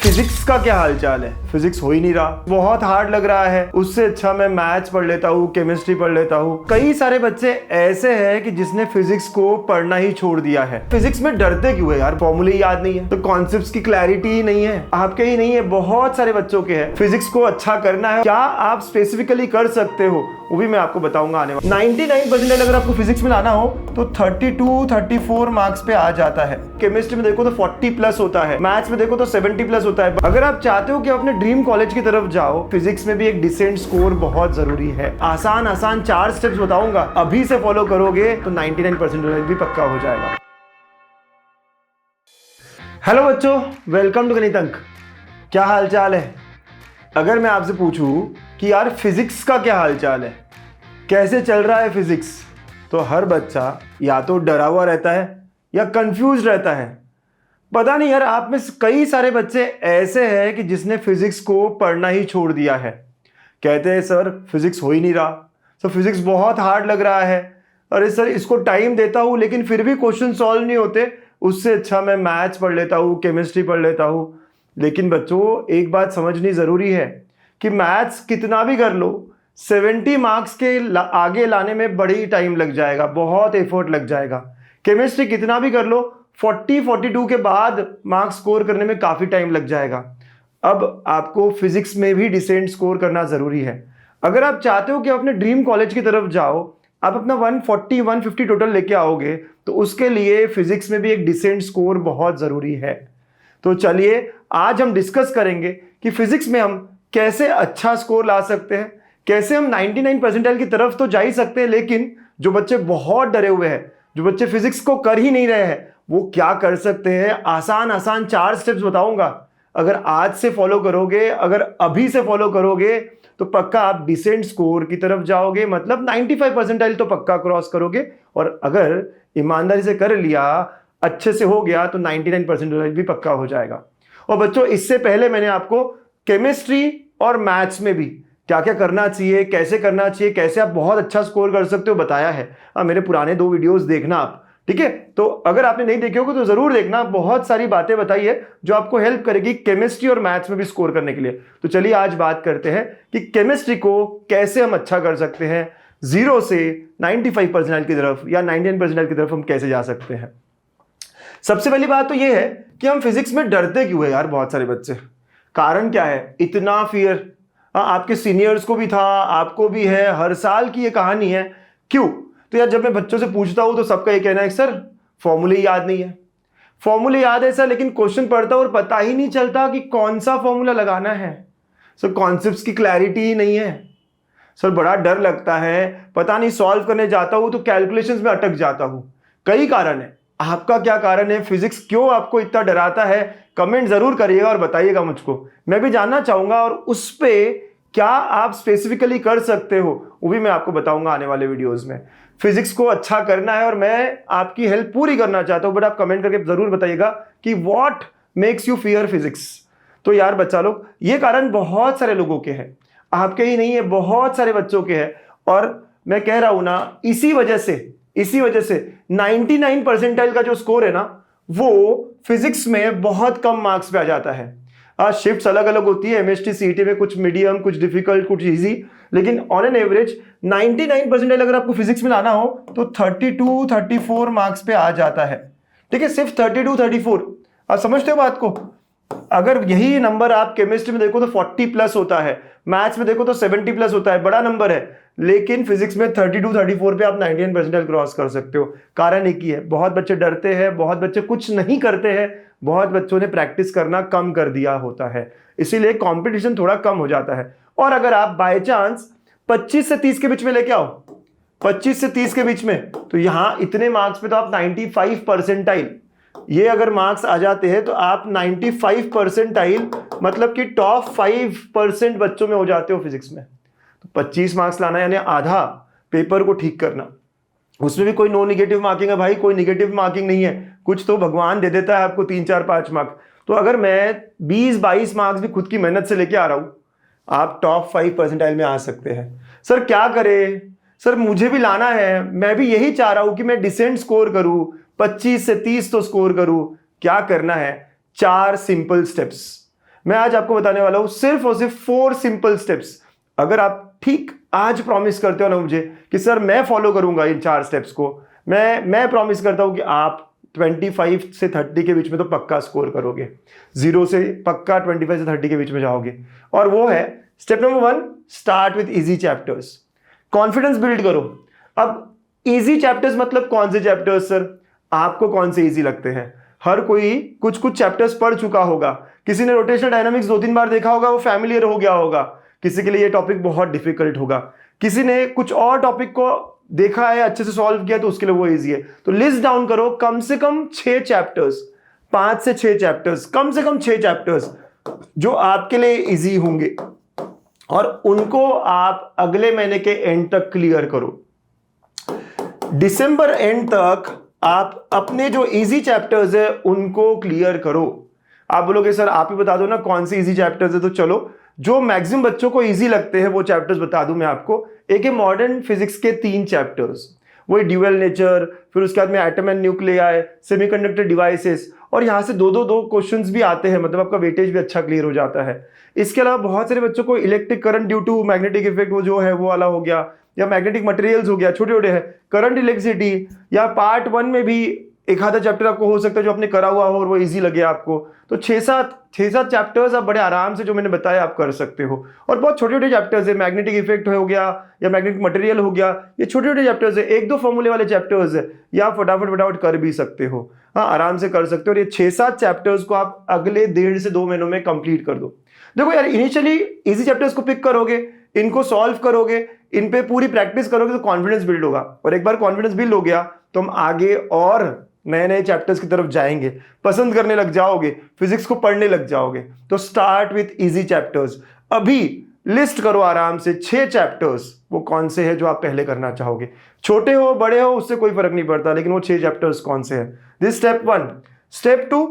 Physics का क्या हाल चाल है। फिजिक्स हो ही नहीं रहा, बहुत हार्ड लग रहा है। उससे अच्छा मैं मैथ्स पढ़ लेता हूँ, केमिस्ट्री पढ़ लेता हूँ। कई सारे बच्चे ऐसे हैं कि जिसने फिजिक्स को पढ़ना ही छोड़ दिया है। फिजिक्स में डरते क्यों है यार? फॉर्मूले याद नहीं है तो कॉन्सेप्ट्स की क्लैरिटी ही नहीं है। आपके ही नहीं है, बहुत सारे बच्चों के है। फिजिक्स को अच्छा करना है, क्या आप स्पेसिफिकली कर सकते हो वो भी मैं आपको बताऊंगा आने वाले 99% अगर आपको फिजिक्स में लाना हो तो 32-34 मार्क्स पे आ जाता है। केमिस्ट्री में देखो तो 40+ होता है, मैथ्स में देखो तो 70+ होता है। अगर आप चाहते हो कि अपने ड्रीम कॉलेज की तरफ जाओ, फिजिक्स में भी एक डिसेंट स्कोर बहुत जरूरी है। आसान 4 स्टेप्स बताऊंगा, अभी से फॉलो करोगे तो 99% भी पक्का हो जाएगा। हेलो बच्चों, वेलकम टू गणित अंक। क्या हाल चाल है? अगर मैं आपसे पूछूं कि यार फिजिक्स का क्या हाल चाल है, कैसे चल रहा है फिजिक्स, तो हर बच्चा या तो डरा हुआ रहता है या कंफ्यूज रहता है। पता नहीं यार, आप में कई सारे बच्चे ऐसे हैं कि जिसने फिजिक्स को पढ़ना ही छोड़ दिया है। कहते हैं सर फिजिक्स हो ही नहीं रहा, सर फिजिक्स बहुत हार्ड लग रहा है, अरे सर इसको टाइम देता हूँ लेकिन फिर भी क्वेश्चन सॉल्व नहीं होते, उससे अच्छा मैं मैथ्स पढ़ लेता हूँ, केमिस्ट्री पढ़ लेता हूँ। लेकिन बच्चों एक बात समझनी ज़रूरी है कि मैथ्स कितना भी कर लो, 70 मार्क्स के आगे लाने में बड़ी टाइम लग जाएगा, बहुत एफर्ट लग जाएगा। केमिस्ट्री कितना भी कर लो, 40-42 के बाद मार्क्स स्कोर करने में काफ़ी टाइम लग जाएगा। अब आपको फिजिक्स में भी डिसेंट स्कोर करना ज़रूरी है। अगर आप चाहते हो कि अपने ड्रीम कॉलेज की तरफ जाओ, आप अपना 140-150 टोटल लेके आओगे, तो उसके लिए फिजिक्स में भी एक डिसेंट स्कोर बहुत ज़रूरी है। तो चलिए आज हम डिस्कस करेंगे कि फिजिक्स में हम कैसे अच्छा स्कोर ला सकते हैं, कैसे हम 99% की तरफ तो जा ही सकते हैं, लेकिन जो बच्चे बहुत डरे हुए हैं, जो बच्चे फिजिक्स को कर ही नहीं रहे हैं, वो क्या कर सकते हैं। आसान 4 स्टेप्स बताऊंगा, अगर आज से फॉलो करोगे, अगर अभी से फॉलो करोगे तो पक्का आप डिसेंट स्कोर की तरफ जाओगे, मतलब 95% तो पक्का क्रॉस करोगे। और अगर ईमानदारी से कर लिया, अच्छे से हो गया, तो 99% भी पक्का हो जाएगा। और बच्चों इससे पहले मैंने आपको केमिस्ट्री और मैथ्स में भी क्या क्या करना चाहिए, कैसे करना चाहिए, कैसे आप बहुत अच्छा स्कोर कर सकते हो बताया है। मेरे पुराने 2 वीडियोस देखना आप, ठीक है? तो अगर आपने नहीं देखे होगे तो जरूर देखना, बहुत सारी बातें बताई है जो आपको हेल्प करेगी केमिस्ट्री और मैथ्स में भी स्कोर करने के लिए। तो चलिए आज बात करते हैं कि केमिस्ट्री को कैसे हम अच्छा कर सकते हैं, 0 से 95% की तरफ या 99% की तरफ हम कैसे जा सकते हैं। सबसे पहली बात तो यह है कि हम फिजिक्स में डरते क्यों है यार? बहुत सारे बच्चे, कारण क्या है इतना फियर? आपके सीनियर्स को भी था, आपको भी है, हर साल की ये कहानी है। क्यों? तो यार जब मैं बच्चों से पूछता हूं तो सबका ये कहना है सर फॉर्मूले याद नहीं है। फॉर्मूले याद है सर, लेकिन क्वेश्चन पढ़ता और पता ही नहीं चलता कि कौन सा फॉर्मूला लगाना है। सर कॉन्सेप्ट्स की क्लैरिटी ही नहीं है। सर बड़ा डर लगता है, पता नहीं सॉल्व करने जाता हूं तो कैलकुलेशंस में अटक जाता हूं। कई कारण है, आपका क्या कारण है? फिजिक्स क्यों आपको इतना डराता है? कमेंट जरूर करिएगा और बताइएगा मुझको, मैं भी जानना चाहूंगा। और उस पे क्या आप स्पेसिफिकली कर सकते हो वो भी मैं आपको बताऊंगा आने वाले वीडियोस में। फिजिक्स को अच्छा करना है और मैं आपकी हेल्प पूरी करना चाहता हूं, बट आप कमेंट करके जरूर बताइएगा कि what makes you fear physics. तो यार बच्चा लोग, ये कारण बहुत सारे लोगों के हैं, आपके ही नहीं है, बहुत सारे बच्चों के हैं। और मैं कह रहा हूं ना, इसी वजह से 99% का जो स्कोर है ना, वो फिजिक्स में बहुत कम मार्क्स पे आ जाता है। शिफ्ट्स अलग अलग होती है, एमएसटी सीईटी में कुछ मीडियम, कुछ डिफिकल्ट, कुछ इजी, लेकिन ऑन एन एवरेज 99% अगर आपको फिजिक्स में लाना हो तो 32-34 मार्क्स पे आ जाता है। ठीक है, सिर्फ 32-34। आप समझते हो बात को? अगर यही नंबर आप केमिस्ट्री में देखो तो 40+ होता है, मैथ्स में देखो तो 70+ होता है, बड़ा नंबर है। लेकिन फिजिक्स में 32-34 पे आप 99% क्रॉस कर सकते हो। कारण एक ही है, बहुत बच्चे डरते हैं, बहुत बच्चे कुछ नहीं करते हैं, बहुत बच्चों ने प्रैक्टिस करना कम कर दिया होता है, इसीलिए कंपटीशन थोड़ा कम हो जाता है। और अगर आप बाय चांस 25 से 30 के बीच में लेके आओ, 25 से 30 के बीच में, तो यहां इतने मार्क्स पे तो आप 95%, ये अगर मार्क्स आ जाते हैं तो आप 95%, मतलब कि टॉप 5% बच्चों में हो जाते हो फिजिक्स में। तो 25 मार्क्स लाना यानी आधा पेपर को ठीक करना, उसमें भी कोई नो निगेटिव मार्किंग है भाई, कोई निगेटिव मार्किंग नहीं है, कुछ तो भगवान दे देता है आपको 3, 4, 5 मार्क्स। तो अगर मैं 20-22 मार्क्स भी खुद की मेहनत से लेके आ रहा हूं, आप टॉप 5% में आ सकते हैं। सर क्या करें? सर मुझे भी लाना है, मैं भी यही चाह रहा हूं कि मैं डिसेंट स्कोर करूं, 25 से 30 तो स्कोर करूं। क्या करना है? 4 सिंपल स्टेप्स। मैं आज आपको बताने वाला हूं सिर्फ और सिर्फ 4 सिंपल स्टेप्स। अगर आप ठीक आज प्रॉमिस करते हो ना मुझे कि सर मैं फॉलो करूंगा इन 4 स्टेप्स को, मैं प्रॉमिस करता हूं कि आप 25 से 30 के बीच में तो पक्का स्कोर करोगे। 0 से पक्का 25 से 30 के बीच में जाओगे। और वो है step number 1, start with easy chapters. Confidence build करो। अब इजी चैप्टर्स मतलब कौन से चैप्टर्स सर? आपको कौन से इजी लगते हैं? हर कोई कुछ कुछ चैप्टर्स पढ़ चुका होगा। किसी ने रोटेशनल डायनामिक्स 2-3 बार देखा होगा, वो फैमिलियर हो गया होगा। किसी के लिए ये टॉपिक बहुत डिफिकल्ट होगा। किसी ने कुछ और टॉपिक को देखा है, अच्छे से सॉल्व किया, तो उसके लिए वो इजी है। तो लिस्ट डाउन करो कम से कम 6 चैप्टर्स, 5 से 6 चैप्टर्स, कम से कम 6 चैप्टर्स जो आपके लिए इजी होंगे, और उनको आप अगले महीने के एंड तक क्लियर करो। दिसंबर एंड तक आप अपने जो इजी चैप्टर्स है उनको क्लियर करो। आप बोलोगे सर आप ही बता दो ना कौन से इजी चैप्टर्स है। तो चलो, जो मैक्सिमम बच्चों को इजी लगते हैं वो चैप्टर्स बता दूं मैं आपको। एक है मॉडर्न फिजिक्स के 3 चैप्टर्स, वो ड्यूअल नेचर, फिर उसके बाद में atom and nuclei, semiconductor devices, और यहाँ से दो क्वेश्चंस भी आते हैं, मतलब आपका वेटेज भी अच्छा क्लियर हो जाता है। इसके अलावा बहुत सारे बच्चों को electric current due to magnetic effect वो जो है वो वाला हो गया, या मैग्नेटिक मटेरियल्स हो गया, छोटे छोटे है, करंट इलेक्ट्रिसिटी, या पार्ट 1 में भी एक आधा चैप्टर आपको हो सकता है जो आपने करा हुआ हो और वो इजी लगे आपको। तो 6-7 चैप्टर्स आप बड़े आराम से जो मैंने बताया आप कर सकते हो। और बहुत छोटे छोटे चैप्टर्स है, मैग्नेटिक इफेक्ट हो गया या मैग्नेटिक मटेरियल हो गया, ये छोटे छोटे चैप्टर्स है, 1-2 फॉर्मूले वाले चैप्टर्स है, या फटाफट कर भी सकते हो। हाँ, आराम से कर सकते हो। और ये 6-7 चैप्टर्स को आप अगले 1.5 से 2 महीनों में कंप्लीट कर दो। देखो यार, इनिशियली इजी चैप्टर्स को पिक करोगे, इनको सॉल्व करोगे, इन पे पूरी प्रैक्टिस करोगे तो कॉन्फिडेंस बिल्ड होगा। और एक बार कॉन्फिडेंस बिल्ड हो गया तो हम आगे और नए नए चैप्टर्स की तरफ जाएंगे, पसंद करने लग जाओगे, फिजिक्स को पढ़ने लग जाओगे। तो स्टार्ट विथ इजी चैप्टर्स। अभी लिस्ट करो आराम से 6 चैप्टर्स, वो कौन से हैं जो आप पहले करना चाहोगे। छोटे हो बड़े हो उससे कोई फर्क नहीं पड़ता, लेकिन वो 6 चैप्टर्स कौन से हैं। This step 1। स्टेप 2,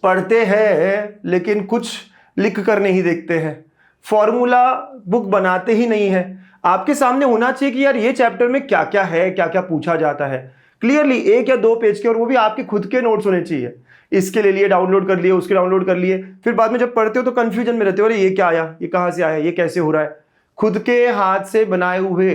पढ़ते हैं लेकिन कुछ लिख कर नहीं देखते हैं, फॉर्मूला बुक बनाते ही नहीं है। आपके सामने होना चाहिए कि यार ये चैप्टर में क्या क्या है, क्या क्या पूछा जाता है, क्लियरली 1 या 2 पेज के, और वो भी आपके खुद के नोट्स होने चाहिए। इसके ले लिए डाउनलोड कर लिए, उसके डाउनलोड कर लिए, फिर बाद में जब पढ़ते हो तो कंफ्यूजन में रहते हो, अरे ये क्या आया, ये कहाँ से आया, ये कैसे हो रहा है। खुद के हाथ से बनाए हुए,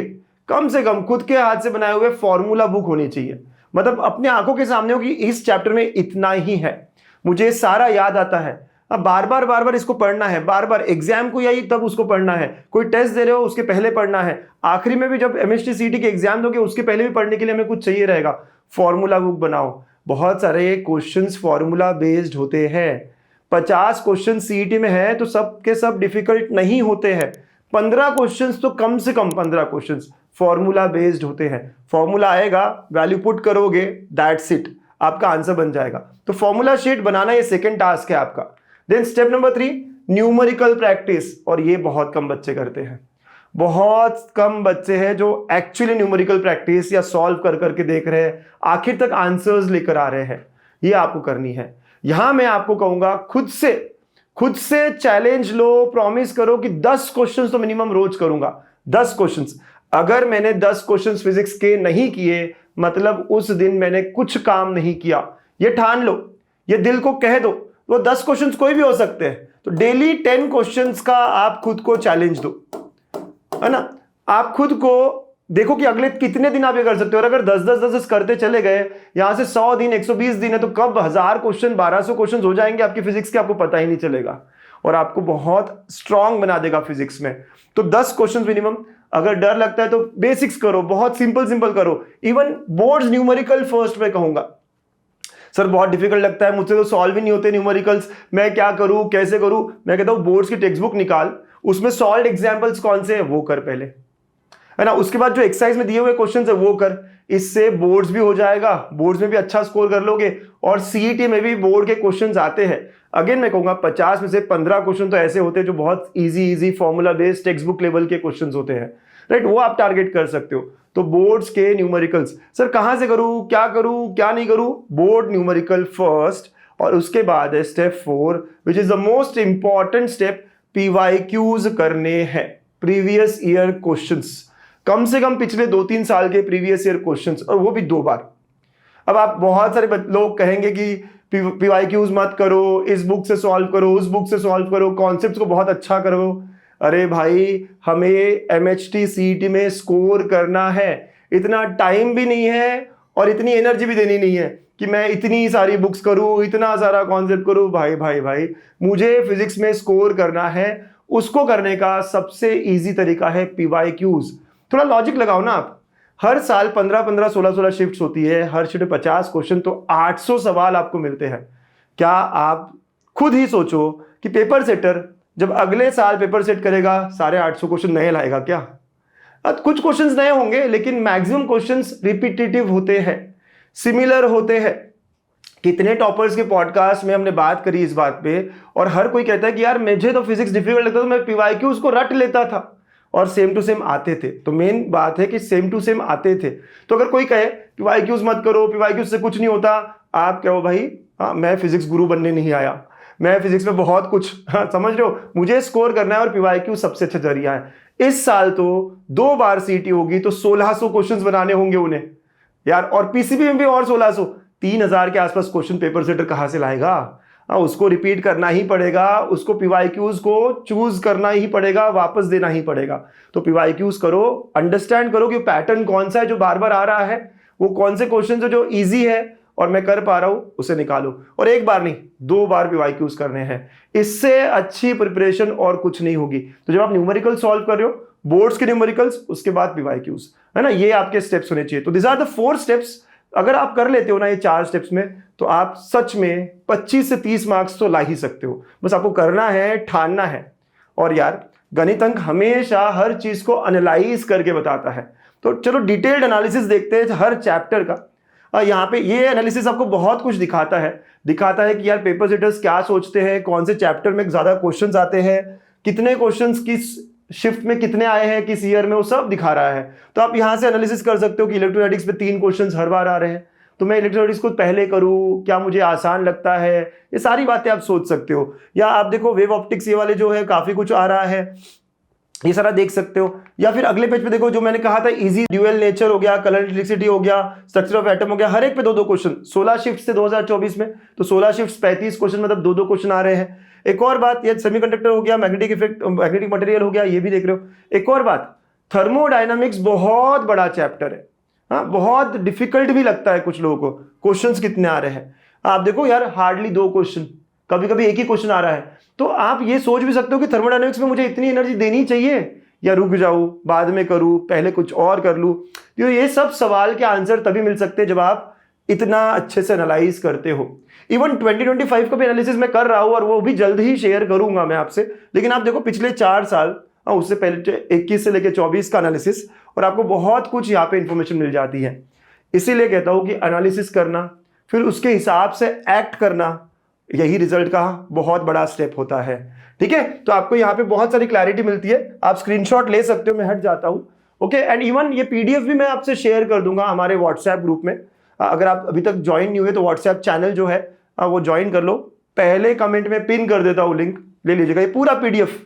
कम से कम खुद के हाथ से बनाए हुए फॉर्मूला बुक होनी चाहिए। मतलब अपने आंखों के सामने हो कि इस चैप्टर में इतना ही है, मुझे सारा याद आता है। अब बार बार इसको पढ़ना है, बार बार एग्जाम को यही तब उसको पढ़ना है, कोई टेस्ट दे रहे हो उसके पहले पढ़ना है, आखिरी में भी जब एमएसटी सीटी के एग्जाम दोगे उसके पहले भी पढ़ने के लिए हमें कुछ चाहिए रहेगा। फॉर्मूला बुक बनाओ। बहुत सारे क्वेश्चंस फॉर्मूला बेस्ड होते हैं। 50 क्वेश्चन सीईटी में है तो सब के सब डिफिकल्ट नहीं होते हैं। 15 क्वेश्चंस तो कम से कम 15 क्वेश्चंस फॉर्मूला बेस्ड होते हैं। फॉर्मूला आएगा, वैल्यू पुट करोगे, दैट्स इट, आपका आंसर बन जाएगा। तो फॉर्मूला शीट बनाना ये सेकंड टास्क है आपका। Then step number 3, numerical practice. और ये बहुत कम बच्चे करते हैं, बहुत कम बच्चे हैं जो एक्चुअली न्यूमेरिकल प्रैक्टिस या सॉल्व कर करके देख रहे हैं, आखिर तक आंसर्स लेकर आ रहे हैं। ये आपको करनी है। यहां मैं आपको कहूंगा खुद से चैलेंज लो, प्रॉमिस करो कि 10 क्वेश्चंस तो मिनिमम रोज करूंगा। 10 क्वेश्चंस। अगर मैंने 10 क्वेश्चंस फिजिक्स के नहीं किए मतलब उस दिन मैंने कुछ काम नहीं किया। ये ठान लो, ये दिल को कह दो। वो 10 क्वेश्चंस कोई भी हो सकते हैं। तो डेली 10 क्वेश्चंस का आप खुद को चैलेंज दो, है ना। आप खुद को देखो कि अगले कितने दिन आप ये कर सकते हो। और अगर 10 करते चले गए, यहां से 100 दिन, 120 दिन है, तो कब 1000 क्वेश्चन, 1200 क्वेश्चन हो जाएंगे आपकी फिजिक्स के, आपको पता ही नहीं चलेगा। और आपको बहुत स्ट्रांग बना देगा फिजिक्स में। तो 10 क्वेश्चन मिनिमम। अगर डर लगता है तो बेसिक्स करो, बहुत सिंपल करो। इवन बोर्ड्स न्यूमेरिकल फर्स्ट में कहूंगा। सर बहुत डिफिकल्ट लगता है, मुझसे तो सॉल्व ही नहीं होते न्यूमेरिकल्स, मैं क्या करूं, कैसे करूं। मैं कहता हूं बोर्ड्स की टेक्स्ट बुक निकाल, उसमें सॉल्व एग्जांपल्स कौन से हैं वो कर पहले, है ना। उसके बाद जो एक्सरसाइज में दिए हुए क्वेश्चंस है वो कर। इससे बोर्ड्स भी हो जाएगा, बोर्ड्स में भी अच्छा स्कोर कर लोगे, और सीईटी में भी बोर्ड के क्वेश्चंस आते हैं। अगेन मैं कहूंगा 50 में से 15 क्वेश्चन तो ऐसे होते हैं जो बहुत easy formula based text book level के क्वेश्चंस होते हैं, राइट। वो आप टारगेट कर सकते हो। तो बोर्ड्स के न्यूमेरिकल्स, सर कहां से करूं, क्या नहीं करूं। बोर्ड न्यूमेरिकल फर्स्ट, और उसके बाद है step 4 which is the most important step, PYQs करने हैं, प्रीवियस ईयर क्वेश्चंस। कम से कम पिछले 2-3 साल के प्रीवियस ईयर क्वेश्चंस, और वो भी 2 बार। अब आप बहुत सारे लोग कहेंगे कि पीवाईक्यूज मत करो, इस बुक से सॉल्व करो, उस बुक से सॉल्व करो, कॉन्सेप्ट्स को बहुत अच्छा करो। अरे भाई, हमें एमएचटी सीईटी में स्कोर करना है, इतना टाइम भी नहीं है और इतनी एनर्जी भी देनी नहीं है कि मैं इतनी सारी बुक्स करूं, इतना सारा कॉन्सेप्ट करूं। भाई भाई भाई, मुझे फिजिक्स में स्कोर करना है, उसको करने का सबसे इजी तरीका है पीवाईक्यूज। थोड़ा लॉजिक लगाओ ना आप। हर साल 15-15, 16-16 शिफ्ट्स होती है, हर शिफ्ट 50 क्वेश्चन, तो 800 सवाल आपको मिलते हैं। क्या आप खुद ही सोचो कि पेपर सेटर जब अगले साल पेपर सेट करेगा, सारे 800 क्वेश्चन नए लाएगा क्या? कुछ क्वेश्चंस नए होंगे, लेकिन मैक्सिमम क्वेश्चंस रिपीटेटिव होते हैं, सिमिलर होते हैं। कितने टॉपर्स के पॉडकास्ट में हमने बात करी इस बात पे, और हर कोई कहता है कि यार मुझे तो फिजिक्स डिफिकल्ट लगता था, मैं पीवाईक्यूज को रट लेता था और सेम टू सेम आते थे। तो मेन बात है कि सेम टू सेम आते थे। तो अगर कोई कहे पीवाईक्यूज मत करो, पीवाईक्यूज से कुछ नहीं होता, आप कहो भाई मैं फिजिक्स गुरु बनने नहीं आया, मैं फिजिक्स में बहुत कुछ समझ रहे हो, मुझे स्कोर करना है और पीवाईक्यू सबसे अच्छा जरिया है। इस साल तो 2 बार सीटी होगी, तो 1600 क्वेश्चंस बनाने होंगे उन्हें यार, और पीसीबी में भी और 1600, 3000 के आसपास क्वेश्चन पेपर सेटर कहां से लाएगा? उसको रिपीट करना ही पड़ेगा, उसको पीवाईक्यूज को चूज करना ही पड़ेगा, वापस देना ही पड़ेगा। तो पीवाईक्यूज करो, अंडरस्टैंड करो कि पैटर्न कौन सा है जो बार बार आ रहा है, वो कौन से क्वेश्चन है जो इजी है और मैं कर पा रहा हूं, उसे निकालो। और एक बार नहीं, 2 बार पीवाईक्यूज करने हैं। इससे अच्छी प्रिपरेशन और कुछ नहीं होगी। तो जब आप न्यूमेरिकल सॉल्व कर रहे हो, बोर्ड्स के न्यूमेरिकल्स, उसके बाद पीवाईक्यूज, है ना, ये आपके स्टेप्स होने चाहिए। तो दिस आर द 4 स्टेप्स। अगर आप कर लेते हो ना ये 4 स्टेप्स में, तो आप सच में 25 से 30 मार्क्स तो ला ही सकते हो। बस आपको करना है, ठानना है। और यार, गणित अंक हमेशा हर चीज को एनालाइज करके बताता है। तो चलो डिटेल्ड एनालिसिस देखते हैं हर चैप्टर का। यहाँ पे ये एनालिसिस आपको बहुत कुछ दिखाता है कि यार पेपर सेटर्स क्या सोचते हैं, कौन से चैप्टर में ज्यादा क्वेश्चंस आते हैं, कितने क्वेश्चंस किस शिफ्ट में कितने आए हैं, किस ईयर में, वो सब दिखा रहा है। तो आप यहां से एनालिसिस कर सकते हो कि इलेक्ट्रोस्टैटिक्स पे 3 क्वेश्चंस हर बार आ रहे हैं, तो मैं इलेक्ट्रोस्टैटिक्स को पहले करूं, क्या मुझे आसान लगता है, ये सारी बातें आप सोच सकते हो। या आप देखो वेव ऑप्टिक्स, ये वाले जो है काफी कुछ आ रहा है, ये सारा देख सकते हो। या फिर अगले पेज पे देखो, जो मैंने कहा था इजी ड्यूअल नेचर हो गया, कलर इलेक्ट्रिसिटी हो गया, स्ट्रक्चर ऑफ एटम हो गया, हर एक पे 2-2 क्वेश्चन। 16 शिफ्ट से 2024 में, तो 16 शिफ्ट 35 क्वेश्चन, मतलब 2-2 क्वेश्चन आ रहे हैं। एक और बात, ये सेमीकंडक्टर हो गया, मैग्नेटिक इफेक्ट, मैग्नेटिक मटेरियल हो गया, ये भी देख रहे हो। एक और बात, थर्मोडायनामिक्स बहुत बड़ा चैप्टर है, हाँ, बहुत डिफिकल्ट भी लगता है कुछ लोगों को। क्वेश्चंस कितने आ रहे हैं आप देखो यार, हार्डली 2 क्वेश्चन, कभी कभी एक ही क्वेश्चन आ रहा है। तो आप ये सोच भी सकते हो कि थर्मोडायनामिक्स में मुझे इतनी एनर्जी देनी चाहिए, या रुक जाऊं, बाद में करूं, पहले कुछ और कर लूं। तो ये सब सवाल के आंसर तभी मिल सकते हैं जब आप इतना अच्छे से एनालाइज करते हो। इवन 2025 का भी एनालिसिस मैं कर रहा हूं, और वो भी जल्द ही शेयर करूंगा मैं आपसे। लेकिन आप देखो पिछले 4 साल, उससे पहले 21 से लेकर 24 का एनालिसिस, और आपको बहुत कुछ यहाँ पे इंफॉर्मेशन मिल जाती है। इसीलिए कहता हूं कि एनालिसिस करना, फिर उसके हिसाब से एक्ट करना, यही रिजल्ट का बहुत बड़ा स्टेप होता है। ठीक है, तो आपको यहाँ पे बहुत सारी क्लैरिटी मिलती है, आप स्क्रीनशॉट ले सकते हो, मैं हट जाता हूँ। ओके, एंड इवन ये पीडीएफ भी मैं आपसे शेयर कर दूंगा हमारे व्हाट्सएप ग्रुप में। अगर आप अभी तक ज्वाइन नहीं हुए तो व्हाट्सएप चैनल जो है वो ज्वाइन कर लो। पहले कमेंट में पिन कर देता हूँ, लिंक ले लीजिएगा, ये पूरा पीडीएफ,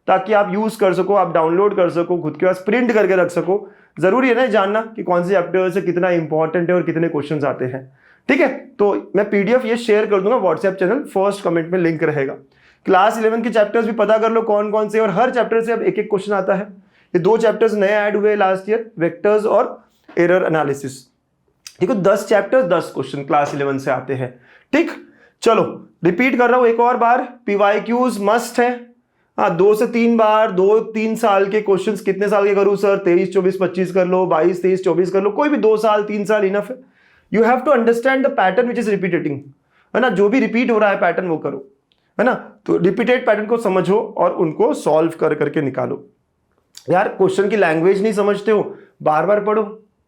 ताकि आप यूज कर सको, आप डाउनलोड कर सको, खुद के पास प्रिंट करके रख सको। जरूरी है ना जानना कि कौन से चैप्टर से कितना इंपॉर्टेंट है और कितने क्वेश्चन आते हैं। ठीक है, तो मैं पीडीएफ ये शेयर कर दूंगा व्हाट्सएप चैनल, फर्स्ट कमेंट में लिंक रहेगा। क्लास 11 के चैप्टर्स भी पता कर लो कौन कौन से, और हर चैप्टर से अब एक एक क्वेश्चन आता है। ये 2 चैप्टर्स नए ऐड हुए लास्ट ईयर, वेक्टर्स और एरर एनालिसिस। ठीक है, 10 चैप्टर्स 10 क्वेश्चन क्लास 11 से आते हैं। ठीक, चलो रिपीट कर रहा हूं एक और बार, पीवाईक्यूज मस्ट है। हाँ, 2 से 3 बार, 2-3 साल के क्वेश्चन। कितने साल के करूं सर? 23, 24, 25 कर लो, 22, 23, 24 कर लो, कोई भी 2 साल 3 साल इनफ है। You have to understand the pattern which is repeating, है ना, जो भी रिपीट हो रहा है पैटर्न वो करो, है ना। तो रिपीटेड पैटर्न को समझो और उनको सॉल्व कर करके निकालो। यार क्वेश्चन की लैंग्वेज नहीं समझते हो, बार बार पढ़ो,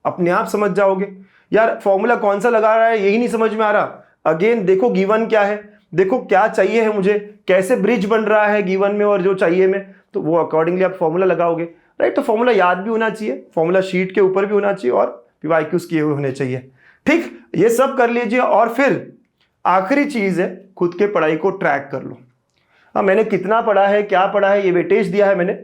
अपने आप समझ जाओगे। यार फॉर्मूला कौन सा लगा रहा है यही नहीं समझ में आ रहा, अगेन देखो गिवन क्या है, देखो क्या चाहिए है मुझे, कैसे ब्रिज बन रहा है गिवन में और जो चाहिए में, तो वो अकॉर्डिंगली आप फॉर्मूला लगाओगे। राइट, तो फॉर्मूला याद भी होना चाहिए, फॉर्मूला शीट के ऊपर भी होना चाहिए, और पीवाईक्यूज किए हुए होने चाहिए। ठीक, ये सब कर लीजिए, और फिर आखिरी चीज है, खुद के पढ़ाई को ट्रैक कर लो। हाँ, मैंने कितना पढ़ा है, क्या पढ़ा है, ये वेटेज दिया है मैंने,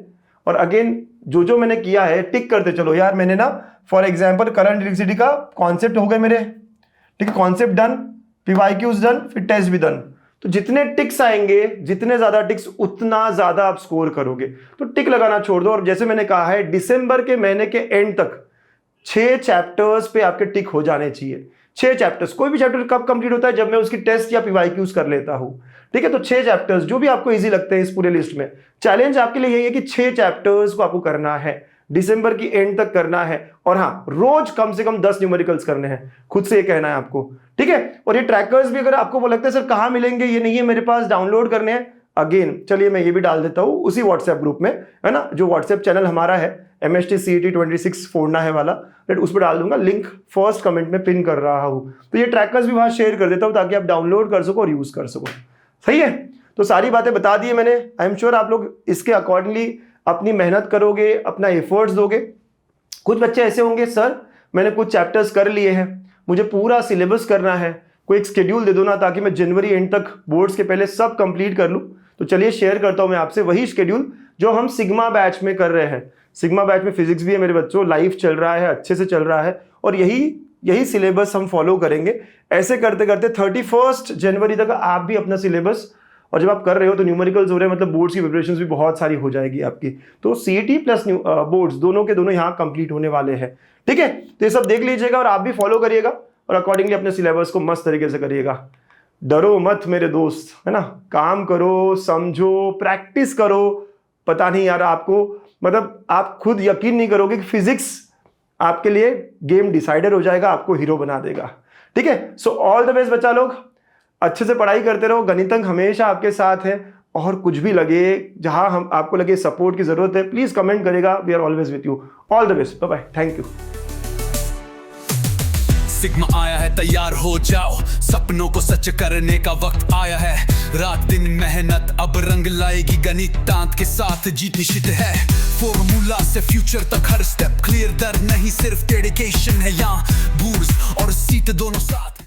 और अगेन जो जो मैंने किया है टिक करते चलो। यार मैंने ना फॉर एग्जांपल करंट इलेक्ट्रिसिटी का कॉन्सेप्ट हो गए मेरे, ठीक है, कॉन्सेप्ट डन, PYQs डन, फिर टेस्ट भी डन। तो जितने टिक्स आएंगे, जितने ज्यादा टिक्स उतना ज्यादा आप स्कोर करोगे। तो टिक लगाना छोड़ दो। और जैसे मैंने कहा है, दिसंबर के महीने के एंड तक 6 चैप्टर्स पे आपके टिक हो जाने चाहिए। 6 चैप्टर्स। कोई भी चैप्टर कब कंप्लीट होता है? जब मैं उसकी टेस्ट या PYQs कर लेता हूं। ठीक है, तो 6 चैप्टर्स जो भी आपको इजी लगते हैं इस पूरे लिस्ट में। चैलेंज आपके लिए यही है कि 6 चैप्टर्स को आपको करना है, दिसंबर की एंड तक करना है। और हाँ, रोज कम से कम 10 न्यूमेरिकल्स करने हैं, खुद से ये कहना है आपको। ठीक है, और ये ट्रैकर्स भी अगर आपको वो लगता है सर कहां मिलेंगे, ये नहीं है मेरे पास, डाउनलोड करने हैं, अगेन चलिए मैं ये भी डाल देता हूं उसी व्हाट्सएप ग्रुप में, है ना, जो व्हाट्सएप चैनल हमारा है MST CET 26 फोड़ना है वाला, उस पर डाल दूंगा लिंक, फर्स्ट कमेंट में पिन कर रहा हूं। तो ये ट्रैकर्स भी वहां शेयर कर देता हूं ताकि आप डाउनलोड कर सको और यूज कर सको। सही है, तो सारी बातें बता दी मैंने। आई एम श्योर आप लोग इसके अकॉर्डिंगली अपनी मेहनत करोगे, अपना एफर्ट्स दोगे। कुछ बच्चे ऐसे होंगे, सर मैंने कुछ चैप्टर्स कर लिए हैं, मुझे पूरा सिलेबस करना है, कोई एक शेड्यूल दे दो ना ताकि मैं जनवरी एंड तक बोर्ड्स के पहले सब कंप्लीट कर लूं। तो चलिए शेयर करता हूं मैं आपसे वही शेड्यूल जो हम सिग्मा बैच में कर रहे हैं। सिग्मा बैच में फिजिक्स भी है मेरे बच्चों, लाइव चल रहा है, अच्छे से चल रहा है, और यही सिलेबस हम फॉलो करेंगे। ऐसे करते करते 31 जनवरी तक आप भी अपना सिलेबस, और जब आप कर रहे हो तो न्यूमेरिकल्स हो रहे हैं, मतलब बोर्ड्स की प्रिपरेशन भी बहुत सारी हो जाएगी आपकी। तो CET प्लस बोर्ड्स दोनों के दोनों यहाँ कंप्लीट होने वाले हैं। ठीक है, तो ये सब देख लीजिएगा और आप भी फॉलो करिएगा और अकॉर्डिंगली अपने सिलेबस को मस्त तरीके से करिएगा। डरो मत मेरे दोस्त, है ना, काम करो, समझो, प्रैक्टिस करो। पता नहीं यार, आपको मतलब आप खुद यकीन नहीं करोगे कि फिजिक्स आपके लिए गेम डिसाइडर हो जाएगा, आपको हीरो बना देगा। ठीक है, सो ऑल द बेस्ट बच्चा लोग, अच्छे से पढ़ाई करते रहो। गणितंक हमेशा आपके साथ है, और कुछ भी लगे, जहां हम आपको लगे सपोर्ट की जरूरत है, प्लीज कमेंट करेगा। We are always with you. All the best, bye bye, thank you. Sigma आया है, तैयार हो जाओ, सपनों को सच करने का वक्त आया है। रात दिन मेहनत अब रंग लाएगी, गणितांत के साथ जीत निश्चित है। फॉर्मूला से फ्यूचर तक हर स्टेप क्लियर, डर नहीं सिर्फ डेडिकेशन है यहाँ, बूर्स और सीट दोनों साथ।